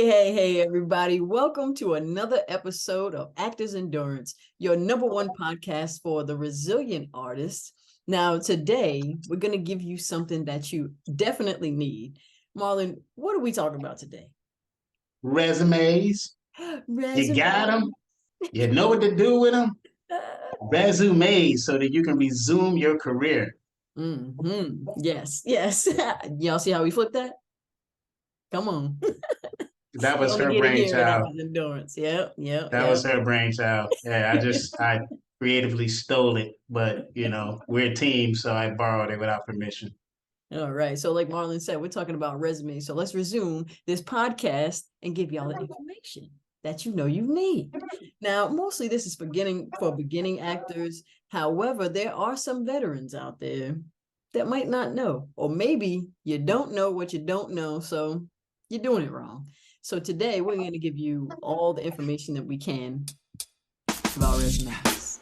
Hey, everybody. Welcome to another episode of Actors Endurance, your number one podcast for the resilient artist. Now, today, we're going to give you something that you definitely need. Marlon, what are we talking about today? Resumes. You got Resume. them. You know what to do with them. Resumes so that you can resume your career. Yes. Y'all see how we flip that? Come on. That You was only her get it here in brainchild. Actors Endurance. Yep. That was her brainchild. Yeah, I creatively stole it, but we're a team, so I borrowed it without permission. All right. So, like Marlon said, we're talking about resumes. So let's resume this podcast and give y'all the information that you need. Now, mostly this is for beginning actors. However, there are some veterans out there that might not know, or maybe you don't know what you don't know, so you're doing it wrong. So today we're going to give you all the information that we can about resumes.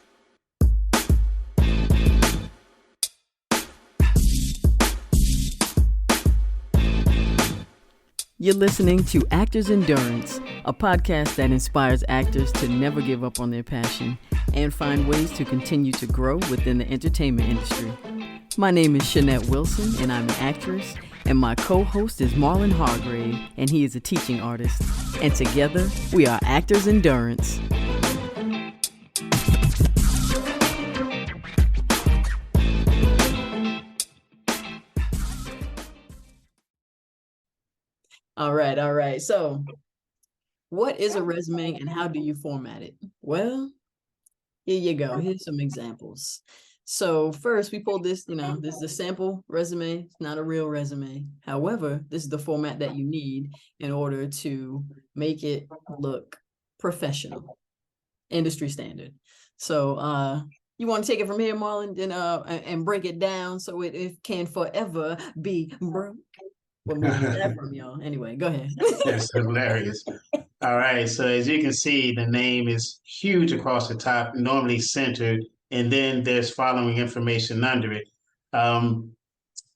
You're listening to Actors Endurance, a podcast that inspires actors to never give up on their passion and find ways to continue to grow within the entertainment industry. My name is Shanette Wilson, and I'm an actress, and my co-host is Marlon Hargrave, and he is a teaching artist. And together, we are Actors Endurance. All right. So, what is a resume and how do you format it? Well, here you go. Here's some examples. So first we pulled this, this is a sample resume. It's not a real resume. However, this is the format that you need in order to make it look professional, industry standard. So you want to take it from here, Marlon, and break it down so it can forever be broke. What movie is that from, y'all? Anyway, go ahead. That's hilarious. All right. So as you can see, the name is huge across the top, normally centered, and then there's following information under it.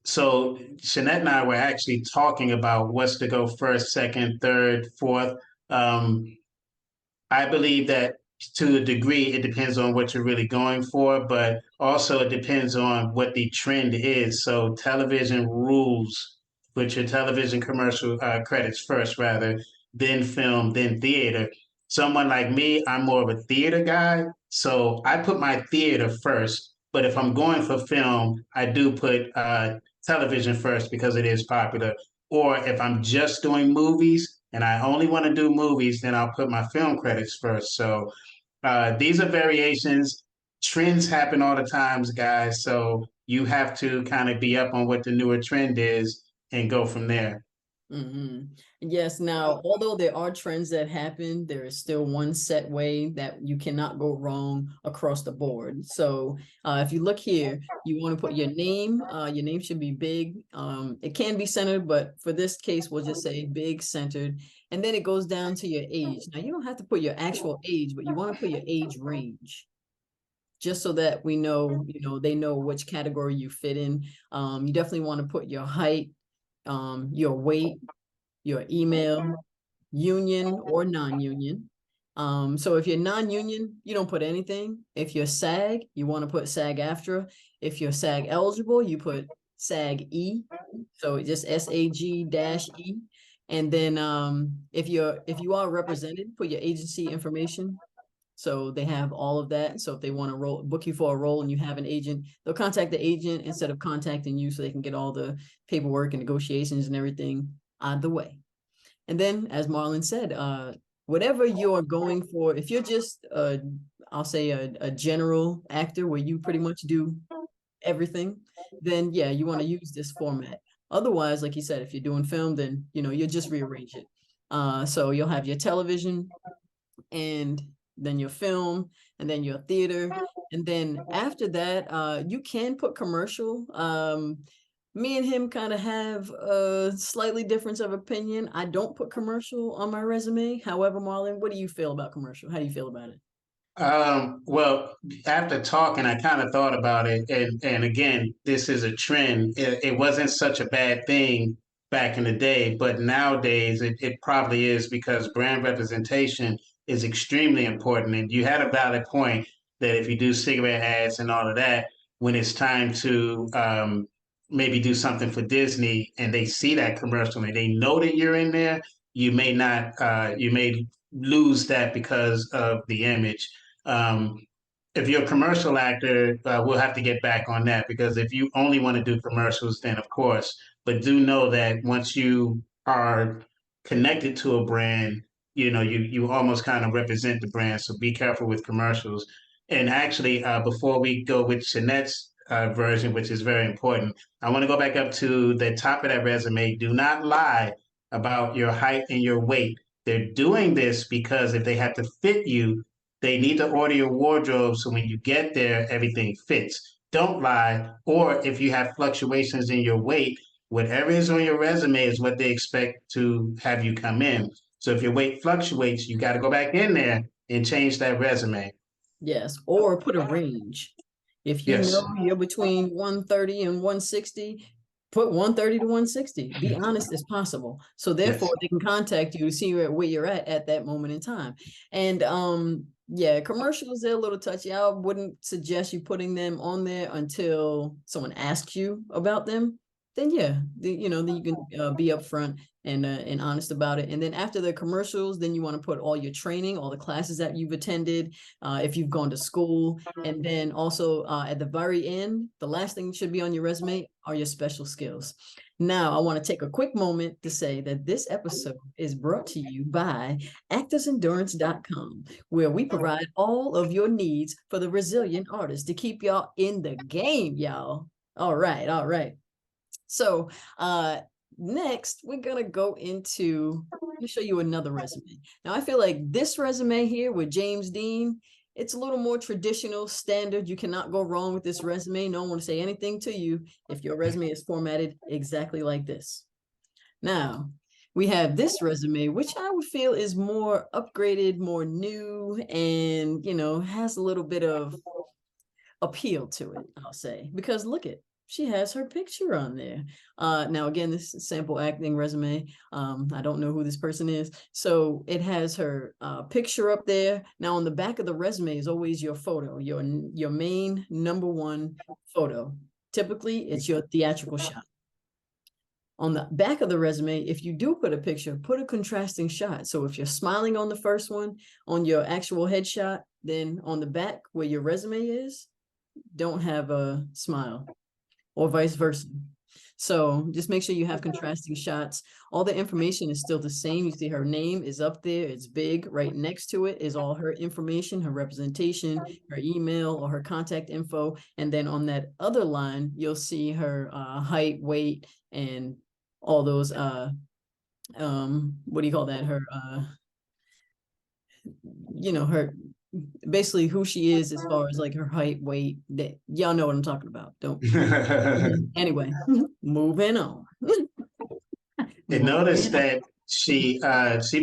So Shanette and I were actually talking about what's to go first, second, third, fourth. I believe that to a degree, it depends on what you're really going for, but also it depends on what the trend is. So television rules, put your television commercial credits first, rather, then film, then theater. Someone like me, I'm more of a theater guy. So I put my theater first. But if I'm going for film, I do put television first because it is popular. Or if I'm just doing movies and I only want to do movies, then I'll put my film credits first. So these are variations. Trends happen all the times, guys. So you have to kind of be up on what the newer trend is and go from there. Mm-hmm. Yes. Now, although there are trends that happen, there is still one set way that you cannot go wrong across the board. So if you look here, you want to put your name. Your name should be big. It can be centered, but for this case, we'll just say big, centered. And then it goes down to your age. Now, you don't have to put your actual age, but you want to put your age range, just so that we know, they know which category you fit in. You definitely want to put your height, your weight, your email, union or non-union. So if you're non-union, you don't put anything. If you're SAG, you want to put SAG-AFTRA. If you're SAG eligible, you put SAG-E. So just SAG-E. And then if you are represented, put your agency information. So they have all of that. So if they want to book you for a role and you have an agent, they'll contact the agent instead of contacting you, so they can get all the paperwork and negotiations and everything out of the way. And then, as Marlon said, whatever you're going for, if you're just, I'll say a general actor where you pretty much do everything, then yeah, you want to use this format. Otherwise, like you said, if you're doing film, then, you'll just rearrange it. So you'll have your television, and then your film, and then your theater. And then after that, you can put commercial. Me and him kind of have a slightly difference of opinion. I don't put commercial on my resume. However, Marlon, what do you feel about commercial? How do you feel about it? Well, after talking, I kind of thought about it, and again, this is a trend. It wasn't such a bad thing back in the day, but nowadays it probably is because brand representation is extremely important. And you had a valid point that if you do cigarette ads and all of that, when it's time to maybe do something for Disney and they see that commercial and they know that you're in there, you may not, you may lose that because of the image. Um, if you're a commercial actor, we'll have to get back on that because if you only want to do commercials, then of course, but do know that once you are connected to a brand, you almost kind of represent the brand. So be careful with commercials. And actually, before we go with Shanette's version, which is very important, I want to go back up to the top of that resume. Do not lie about your height and your weight. They're doing this because if they have to fit you, they need to order your wardrobe so when you get there, everything fits. Don't lie. Or if you have fluctuations in your weight, whatever is on your resume is what they expect to have you come in. So if your weight fluctuates, you got to go back in there and change that resume. Yes, or put a range. If you know Yes. you're between 130 and 160, put 130 to 160. Be honest as possible. So therefore Yes. they can contact you to see where you're at that moment in time. And yeah, commercials, they're a little touchy. I wouldn't suggest you putting them on there until someone asks you about them. Then yeah, then you can be upfront and honest about it. And then after the commercials, then you want to put all your training, all the classes that you've attended, if you've gone to school. And then also at the very end, the last thing that should be on your resume are your special skills. Now, I want to take a quick moment to say that this episode is brought to you by actorsendurance.com, where we provide all of your needs for the resilient artist to keep y'all in the game, y'all. All right, all right. So next, we're going to go into, let me show you another resume. Now, I feel like this resume here with James Dean, it's a little more traditional, standard. You cannot go wrong with this resume. No one want to say anything to you if your resume is formatted exactly like this. Now, we have this resume, which I would feel is more upgraded, more new, and, has a little bit of appeal to it, I'll say, because look at, she has her picture on there. Now, again, this is sample acting resume. I don't know who this person is. So it has her picture up there. Now, on the back of the resume is always your photo, your main number one photo. Typically, it's your theatrical shot. On the back of the resume, if you do put a picture, put a contrasting shot. So if you're smiling on the first one, on your actual headshot, then on the back where your resume is, don't have a smile, or vice versa. So just make sure you have contrasting shots. All the information is still the same. You see her name is up there. It's big. Right next to it is all her information, her representation, her email, or her contact info. And then on that other line, you'll see her height, weight, and all those, what do you call that? Her, her, basically who she is as far as like her height, weight. That y'all know what I'm talking about. Don't. Anyway, moving on. And notice that she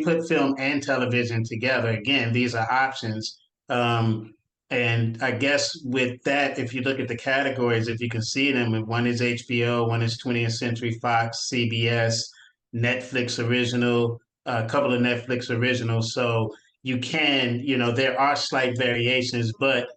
put film and television together. Again, these are options. And I guess with that, if you look at the categories, if you can see them, one is HBO, one is 20th Century Fox, CBS, Netflix original, a couple of Netflix originals. So you can, there are slight variations, but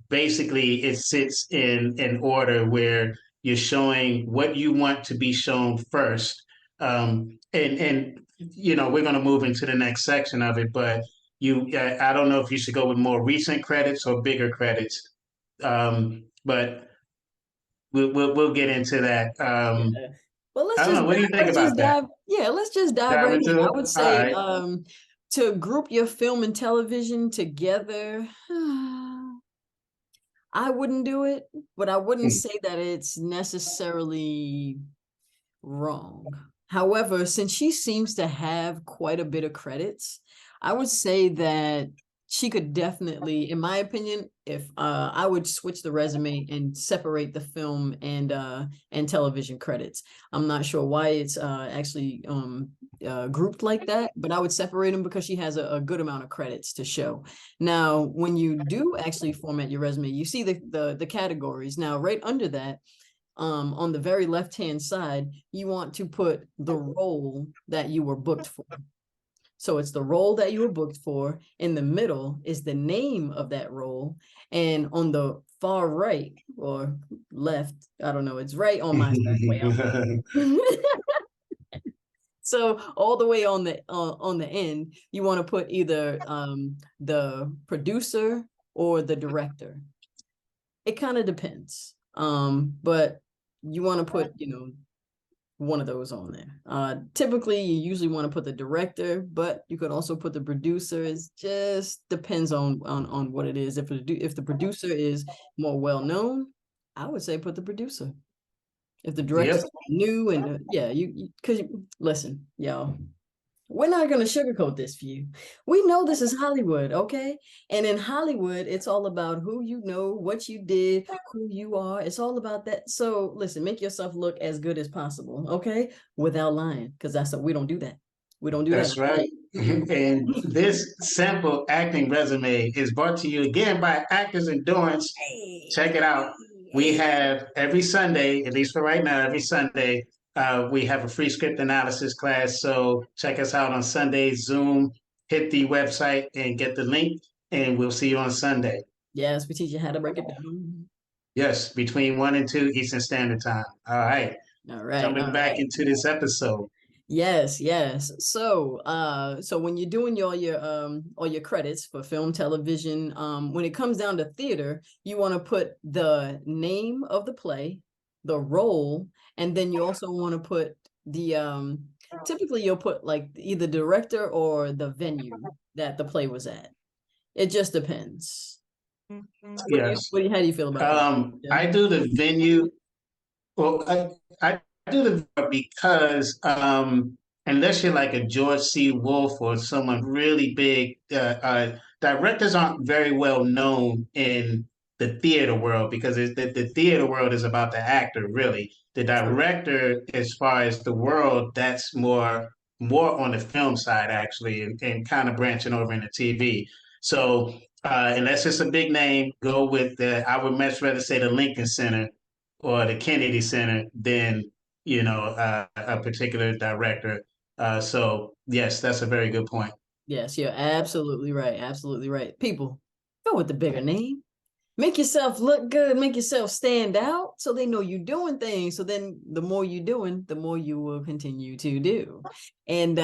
basically it sits in an order where you're showing what you want to be shown first. And we're going to move into the next section of it, but I don't know if you should go with more recent credits or bigger credits, but we'll get into that. Yeah. Well, I don't know. What do you think let's about just that? dive. Yeah, let's just dive Dive right in. into I it. would All say right. to group your film and television together, I wouldn't do it, but I wouldn't say that it's necessarily wrong. However, since she seems to have quite a bit of credits, I would say that she could definitely, in my opinion, if I would switch the resume and separate the film and television credits. I'm not sure why it's actually grouped like that, but I would separate them because she has a good amount of credits to show. Now, when you do actually format your resume, you see the categories. Now, right under that, on the very left-hand side, you want to put the role that you were booked for. So it's the role that you were booked for. In the middle is the name of that role. And on the far right or left, I don't know, it's right on my side, way out here. So all the way on the end, you want to put either the producer or the director. It kind of depends. But you want to put, one of those on there. Typically, you usually want to put the director, but you could also put the producer. It just depends on what it is. If the producer is more well known, I would say put the producer. If the director's Yep, new and yeah, you because listen, y'all, we're not going to sugarcoat this for you. We know this is Hollywood, okay? And in Hollywood, it's all about who you know, what you did, who you are. It's all about that. So listen, make yourself look as good as possible, okay? Without lying, because we don't do that. We don't do that. that's right. And this sample acting resume is brought to you again by Actors Endurance. Check Hey, it out. We hey. have every Sunday, at least for right now, every Sunday, we have a free script analysis class. So check us out on Sundays, Zoom, hit the website and get the link, and we'll see you on Sunday. Yes, we teach you how to break it down. Yes, between 1 and 2 Eastern Standard Time. All right. All right, Jumping all back right. into this episode. Yes, yes. So when you're doing all your credits for film, television, when it comes down to theater, you want to put the name of the play, the role, and then you also want to put the typically you'll put like either director or the venue that the play was at. It just depends. Yes. How do you feel about that? Yeah. I do the venue. Well, I do the because unless you're like a George C. Wolfe or someone really big, directors aren't very well known in the theater world because the theater world is about the actor, really. The True. director, as far as the world, that's more on the film side actually, and kind of branching over into TV. So unless it's a big name, go with I would much rather say the Lincoln Center or the Kennedy Center than a particular director. So yes, that's a very good point. Yes, you're absolutely right. Absolutely right. People, go with the bigger name. Make yourself look good, make yourself stand out so they know you're doing things. So then the more you're doing, the more you will continue to do. And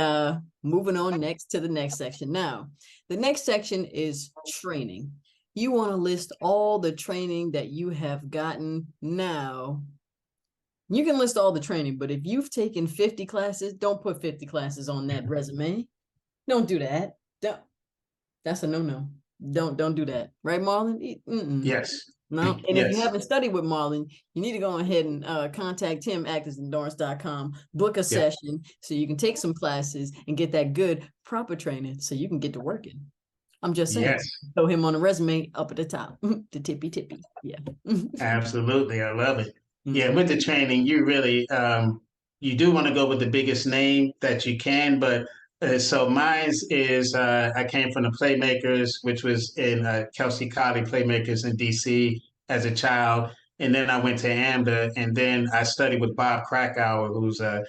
moving on next to the next section. Now, the next section is training. You want to list all the training that you have gotten now. You can list all the training, but if you've taken 50 classes, don't put 50 classes on that resume. Don't do that. Don't, that's a no-no. Don't do that. Right, Marlon? Mm-mm. Yes, No. And if you yes, haven't studied with Marlon, you need to go ahead and contact him, actorsendurance.com, book a yeah, session so you can take some classes and get that good, proper training so you can get to working. I'm just saying. yes. Throw him on a resume up at the top, the tippy tippy. Yeah. Absolutely, I love it. Yeah, Mm-mm. with the training, you do want to go with the biggest name that you can, but so mine's is I came from the Playmakers, which was in Kelsey Colley Playmakers in DC as a child, and then I went to AMDA, and then I studied with Bob Krakauer, who's a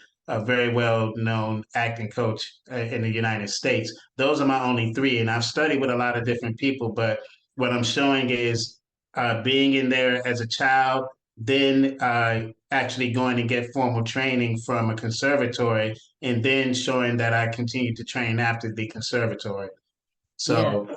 very well known acting coach in the United States. Those are my only three, and I've studied with a lot of different people, but what I'm showing is being in there as a child, then actually going to get formal training from a conservatory, and then showing that I continued to train after the conservatory. Yeah. So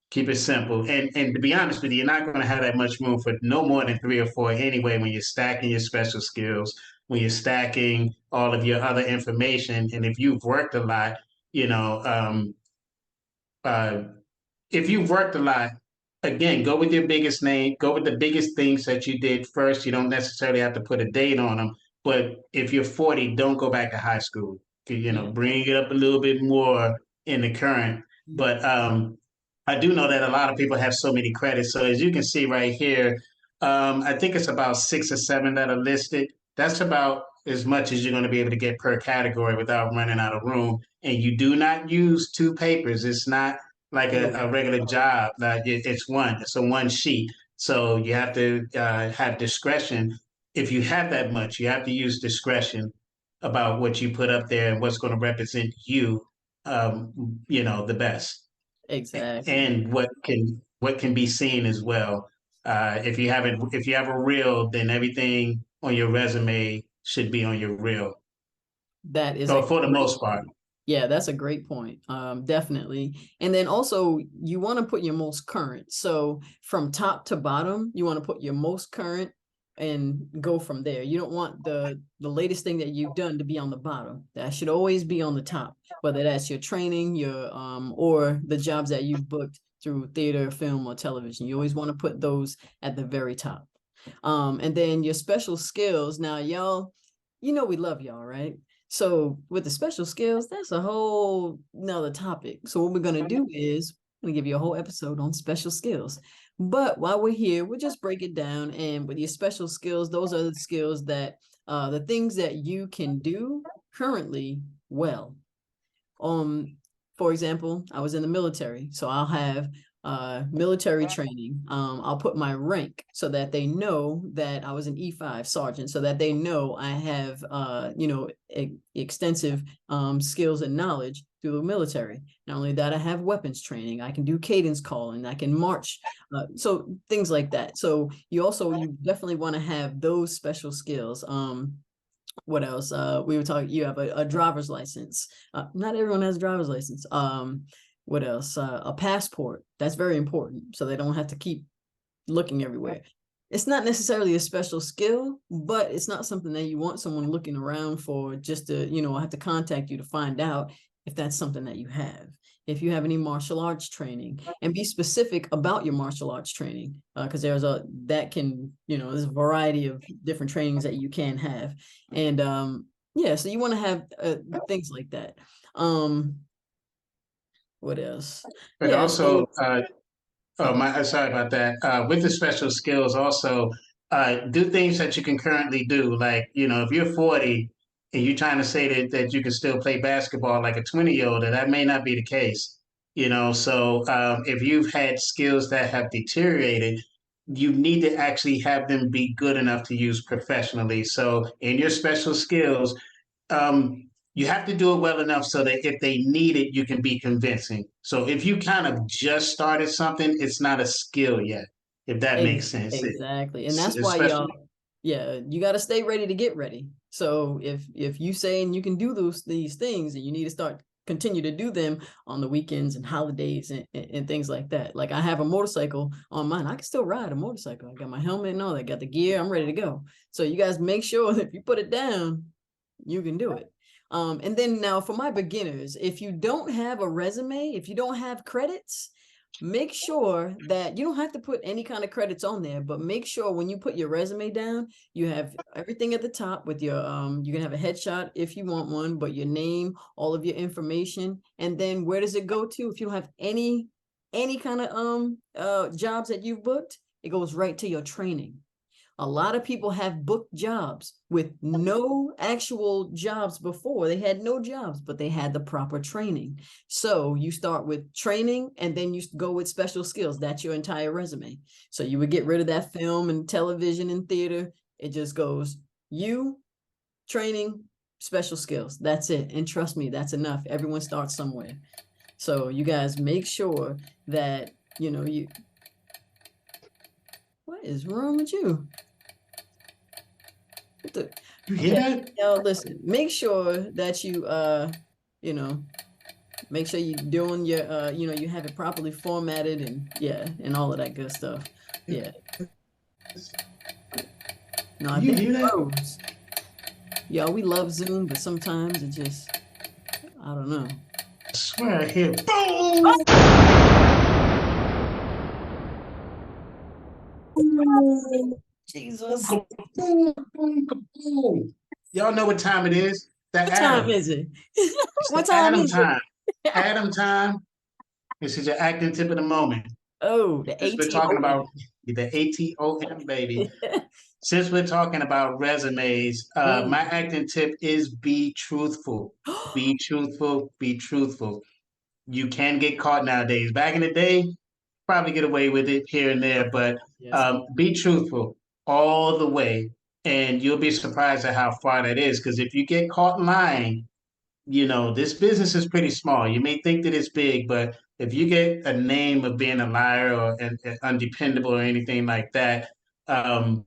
keep it simple. And to be honest with you, you're not going to have that much room for no more than three or four anyway when you're stacking your special skills, when you're stacking all of your other information. And if you've worked a lot, you know, uh, if you've worked a lot, again, go with your biggest name, go with the biggest things that you did first. You don't necessarily have to put a date on them. But if you're 40, don't go back to high school. Yeah. Bring it up a little bit more in the current. But I do know that a lot of people have so many credits. So as you can see right here, I think it's about 6 or 7 that are listed. That's about as much as you're going to be able to get per category without running out of room. And you do not use two papers. It's not like No. a regular job. It's one. It's a one sheet. So you have to have discretion if you have that much, you have to use discretion about what you put up there and what's going to represent you, the best, Exactly. and what can be seen as well. If you have a reel, then everything on your resume should be on your reel, That is or a for the great most part. point. Yeah, that's a great point. Definitely. And then also you want to put your most current. So from top to bottom, you want to put your most current and go from there. You don't want the latest thing that you've done to be on the bottom. That should always be on the top, whether that's your training, your or the jobs that you've booked through theater, film, or television. You always want to put those at the very top. And then your special skills. Now, y'all, we love y'all, right? So with the special skills, that's a whole nother topic. So what we're gonna do is I'm gonna give you a whole episode on special skills. But while we're here, we'll just break it down. And with your special skills, those are the skills that the things that you can do currently well. Um, for example, I was in the military, so I'll have military training. I'll put my rank so that they know that I was an E5 sergeant, so that they know I have extensive skills and knowledge through the military. Not only that, I have weapons training. I can do cadence calling. I can march. So things like that. So you definitely want to have those special skills. What else? We were talking, you have a driver's license. Not everyone has a driver's license. What else? A passport. That's very important. So they don't have to keep looking everywhere. It's not necessarily a special skill, but it's not something that you want someone looking around for just to, have to contact you to find out if that's something that you have. If you have any martial arts training, and be specific about your martial arts training, because there's a variety of different trainings that you can have. And yeah, so you want to have things like that. What else? But Yeah, also, so sorry about that. With the special skills, also do things that you can currently do. Like, if you're 40 and you're trying to say that you can still play basketball like a 20-year-old, that may not be the case. So if you've had skills that have deteriorated, you need to actually have them be good enough to use professionally. So in your special skills, you have to do it well enough so that if they need it, you can be convincing. So if you kind of just started something, it's not a skill yet, if that makes sense. Exactly. And that's why Especially, y'all, yeah, you got to stay ready to get ready. So if you saying you can do these things, and you need to start continue to do them on the weekends and holidays and things like that. Like I have a motorcycle on mine. I can still ride a motorcycle. I got my helmet and all that, got the gear, I'm ready to go. So you guys make sure that if you put it down, you can do it. And then now for my beginners, if you don't have a resume, if you don't have credits, make sure that you don't have to put any kind of credits on there, but make sure when you put your resume down, you have everything at the top with your you can have a headshot if you want one, but your name, all of your information, and then where does it go to if you don't have any kind of jobs that you've booked? It goes right to your training. A lot of people have booked jobs with no actual jobs before. They had no jobs, but they had the proper training. So you start with training and then you go with special skills. That's your entire resume. So you would get rid of that film and television and theater. It just goes you, training, special skills. That's it. And trust me, that's enough. Everyone starts somewhere. So you guys make sure that, what is wrong with you? you hear Yeah, that? listen, make sure that you know, make sure you're doing your you have it properly formatted and yeah, and all of that good stuff. Yeah. No, I You think it hear that? froze. Yeah, we love Zoom, but sometimes it just I don't know. I swear I hear boom, boom, Jesus. boom, boom, boom. Y'all know what time it is? The What time Adam. is it? It's What the time Adam is it? time. Adam time. This is your acting tip of the moment. Oh, the Since we're talking ATOM. about the ATOM, baby. Since we're talking about resumes, my acting tip is be truthful. Be truthful. Be truthful. You can get caught nowadays. Back in the day, probably get away with it here and there, but Yes. be truthful all the way. And you'll be surprised at how far that is. Because if you get caught lying, this business is pretty small. You may think that it's big, but if you get a name of being a liar or and undependable or anything like that, um,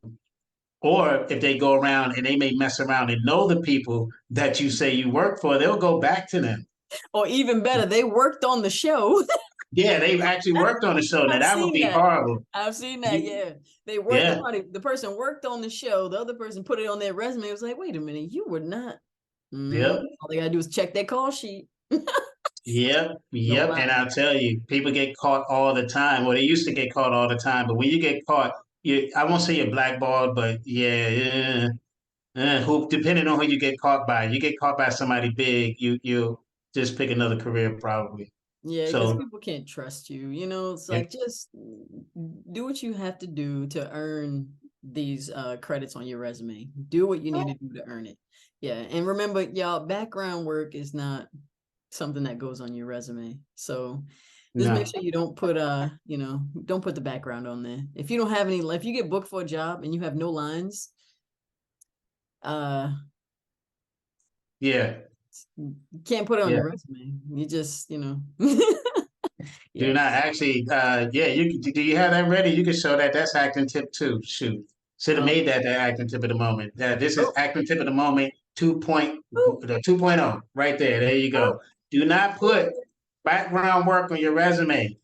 or if they go around and they may mess around and know the people that you say you work for, they'll go back to them. Or even better, they worked on the show. Yeah, they've actually worked on the show. Now I've that would seen be that. horrible. I've seen that. You, Yeah, they worked. yeah, The person worked on the show. The other person put it on their resume. It was like, wait a minute, you were not. yep. All they gotta do is check their call sheet. Yep, No yep. And lie. I'll tell you, people get caught all the time. Well, they used to get caught all the time, but when you get caught, I won't say you're blackballed, but yeah, who depending on who you get caught by. You get caught by somebody big, you just pick another career probably. Yeah, because So people can't trust you. It's yeah, like just do what you have to do to earn these credits on your resume. Do what you need to do to earn it. Yeah, and remember, y'all, background work is not something that goes on your resume. So just make no, sure you don't put don't put the background on there. If you don't have any, if you get booked for a job and you have no lines, uh yeah, you can't put it on yeah. your resume. You just, Do yeah. not actually. Yeah, do you have that ready? You can show that. That's acting tip two. Shoot, should have Um, made that the acting tip of the moment. This is oh, acting tip of the moment oh, the 2.0 right there. There you oh. go. Do not put background work on your resume.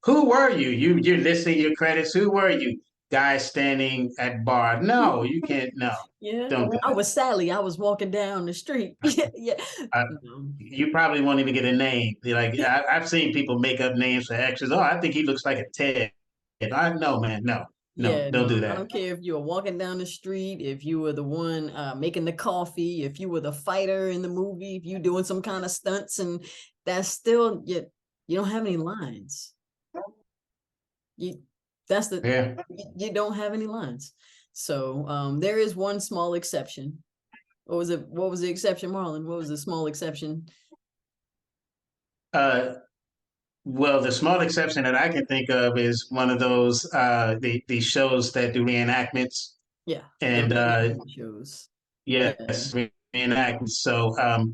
Who were you? You're listing your credits. Who were you? Guy standing at bar. No, you can't. No, Yeah, don't do I that. was Sally. I was walking down the street. Yeah, yeah. Uh, No. you probably won't even get a name. Like I've seen people make up names for extras. Oh, I think he looks like a Ted. I no man, no, no, Yeah, don't no, do I that. don't care if you were walking down the street, if you were the one making the coffee, if you were the fighter in the movie, if you doing some kind of stunts, and that's still you don't have any lines. You that's the Yeah. you don't have any lines. So there is one small exception. What was it? What was the exception, Marlon? What was the small exception? Uh, well, the small exception that I can think of is one of those the shows that do reenactments Yeah, the and reality shows. Yeah. yes, reenactments. So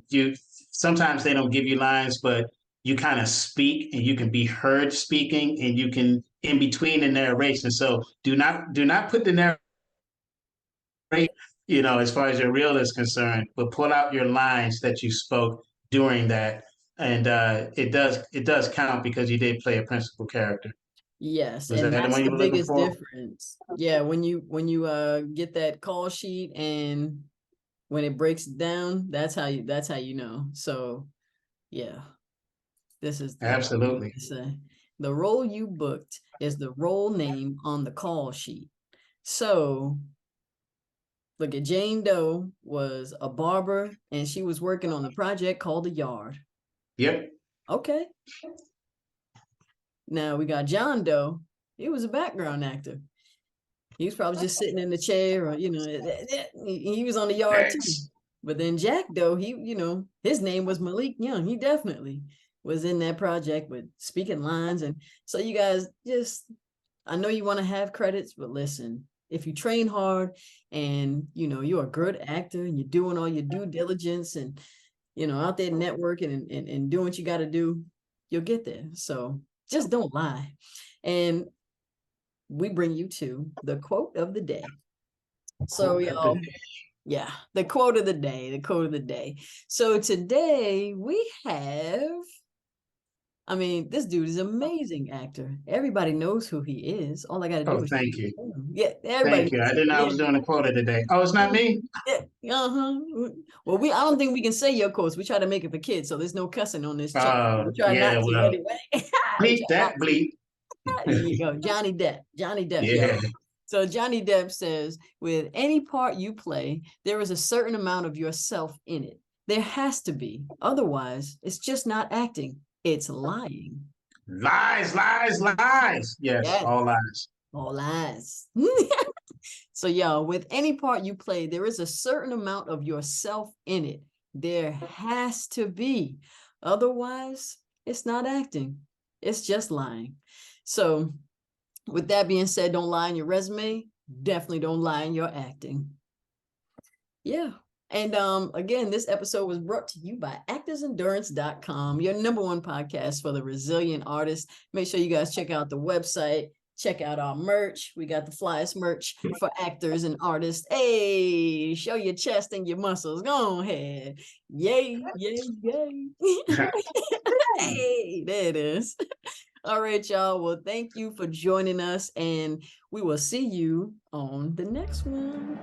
you sometimes they don't give you lines, but you kind of speak and you can be heard speaking and you can in between the narration. So do not put the narration as far as your reel is concerned, but pull out your lines that you spoke during that, and it does count because you did play a principal character. Yes, Was and that the that's one the you were looking biggest for? difference. Yeah, when you get that call sheet and when it breaks down, that's how you know. So, yeah, this is what Absolutely. they say. The role you booked is the role name on the call sheet. So, look at Jane Doe was a barber and she was working on the project called The Yard. Yep. Okay. Now we got John Doe. He was a background actor. He was probably just sitting in the chair, or he was on the yard too. X. But then Jack, though, his name was Malik Young. He definitely was in that project with speaking lines. And so you guys I know you want to have credits, but listen, if you train hard and you're a good actor and you're doing all your due diligence and out there networking and doing what you got to do, you'll get there. So just don't lie. And we bring you to the quote of the day. So, Quote of the y'all, day. yeah, the quote of the day, the quote of the day. So today we have, I mean, this dude is an amazing actor. Everybody knows who he is. All I got to do Oh, is say thank his you. name. Yeah, everybody Thank you. knows I who didn't know I he was is. doing a quote of the day. Oh, it's not me? Yeah, uh-huh. Well, I don't think we can say your quotes. We try to make it for kids, so there's no cussing on this channel. We try Yeah, not to well, anyway. We bleep try not that to. bleep. There you go. Johnny Depp. Johnny Depp, Yeah. y'all. So Johnny Depp says, with any part you play, there is a certain amount of yourself in it. There has to be. Otherwise, it's just not acting. It's lying. Lies, lies, lies. Yes, Yes. all lies. All lies. So, y'all, with any part you play, there is a certain amount of yourself in it. There has to be. Otherwise, it's not acting. It's just lying. So, with that being said, don't lie in your resume. Definitely don't lie in your acting. Yeah. And again, this episode was brought to you by actorsendurance.com, your number one podcast for the resilient artist. Make sure you guys check out the website, check out our merch. We got the flyest merch for actors and artists. Hey, show your chest and your muscles. Go ahead. Yay, yay, yay. Hey, there it is. All right, y'all. Well, thank you for joining us, and we will see you on the next one.